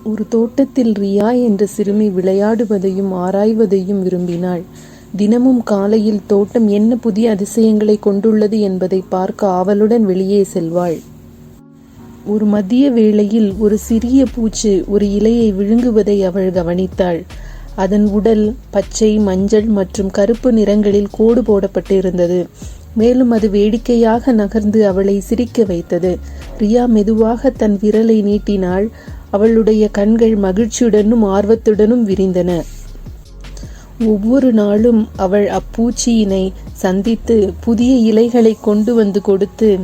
ஒரு தோட்டத்தில் ரியா என்ற சிறுமி விளையாடுவதையும் ஆராய்வதையும் விரும்பினாள். தினமும் காலையில் தோட்டம் என்ன புதிய அதிசயங்களை கொண்டுள்ளது என்பதை பார்க்க ஆவலுடன் வெளியே செல்வாள். ஒரு மதிய வேளையில் ஒரு சிறிய பூச்சி ஒரு இலையை விழுங்குவதை அவள் கவனித்தாள். அதன் உடல் பச்சை, மஞ்சள் மற்றும் கருப்பு நிறங்களில் கோடு போடப்பட்டிருந்தது. மேலும் அது வேடிக்கையாக நகர்ந்து அவளை சிரிக்க வைத்தது. ரியா மெதுவாக தன் விரலை நீட்டினாள். அவளுடைய கண்கள் மகிழ்ச்சியுடனும் ஆர்வத்துடனும் விரிந்தன. ஒவ்வொரு நாளும் அவள் அப்பூச்சியினை சந்தித்து புதிய இலைகளை கொண்டு வந்து கொடுத்து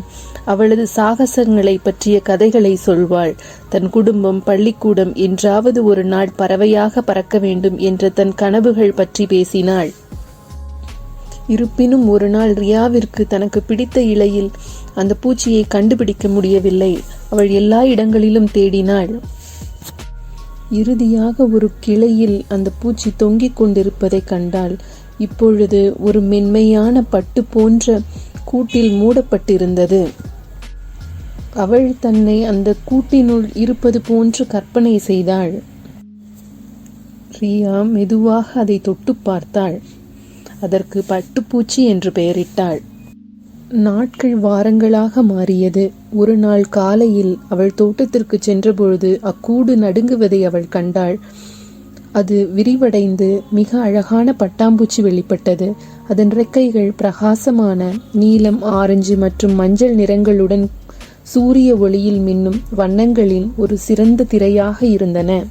அவளது சாகசங்களை பற்றிய கதைகளை சொல்வாள். தன் குடும்பம், பள்ளிக்கூடம், என்றாவது ஒரு நாள் பறவையாக பறக்க வேண்டும் என்ற தன் கனவுகள் பற்றி பேசினாள். இருப்பினும் ஒரு நாள் ரியாவிற்கு தனக்கு பிடித்த இலையில் அந்த பூச்சியை கண்டுபிடிக்க முடியவில்லை. அவள் எல்லா இடங்களிலும் தேடினாள். இறுதியாக ஒரு கிளையில் அந்த பூச்சி தொங்கிக் கொண்டிருப்பதை கண்டாள். இப்பொழுது ஒரு மென்மையான பட்டு போன்ற கூட்டில் மூடப்பட்டிருந்தது. அவள் தன்னை அந்த கூட்டினுள் இருப்பது போன்று கற்பனை செய்தாள். ரியா மெதுவாக அதை தொட்டு பார்த்தாள். அதற்கு பட்டுப்பூச்சி என்று பெயரிட்டாள். நாட்கள் வாரங்களாக மாறியது. ஒரு நாள் காலையில் அவள் தோட்டத்திற்கு சென்றபொழுது அக்கூடு நடுங்குவதை அவள் கண்டாள். அது விரிவடைந்து மிக அழகான பட்டாம்பூச்சி வெளிப்பட்டது. அதன் இறக்கைகள் பிரகாசமான நீலம், ஆரஞ்சு மற்றும் மஞ்சள் நிறங்களுடன் சூரிய ஒளியில் மின்னும் வண்ணங்களின் ஒரு சிறந்த திரையாக இருந்தன.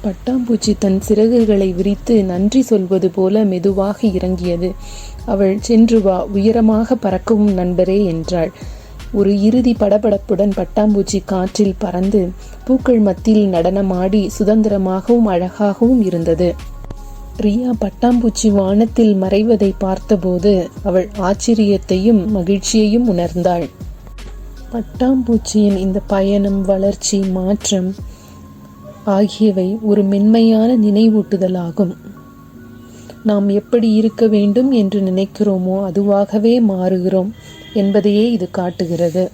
பட்டாம்பூச்சி தன் சிறகுகளை விரித்து நன்றி சொல்வது போல மெதுவாக இறங்கியது. அவள், "சென்று வா, உயரமாக பறக்கவும் நண்பரே" என்றாள். ஒரு இறுதி படபடப்புடன் பட்டாம்பூச்சி காற்றில் பறந்து பூக்கள் மத்தியில் நடனமாடி சுதந்திரமாகவும் அழகாகவும் இருந்தது. ரியா பட்டாம்பூச்சி வானத்தில் மறைவதை பார்த்தபோது அவள் ஆச்சரியத்தையும் மகிழ்ச்சியையும் உணர்ந்தாள். பட்டாம்பூச்சியின் இந்த பயணம், வளர்ச்சி, மாற்றம் ஆகியவை ஒரு மென்மையான நினைவூட்டுதலாகும். நாம் எப்படி இருக்க வேண்டும் என்று நினைக்கிறோமோ அதுவாகவே மாறுகிறோம் என்பதையே இது காட்டுகிறது.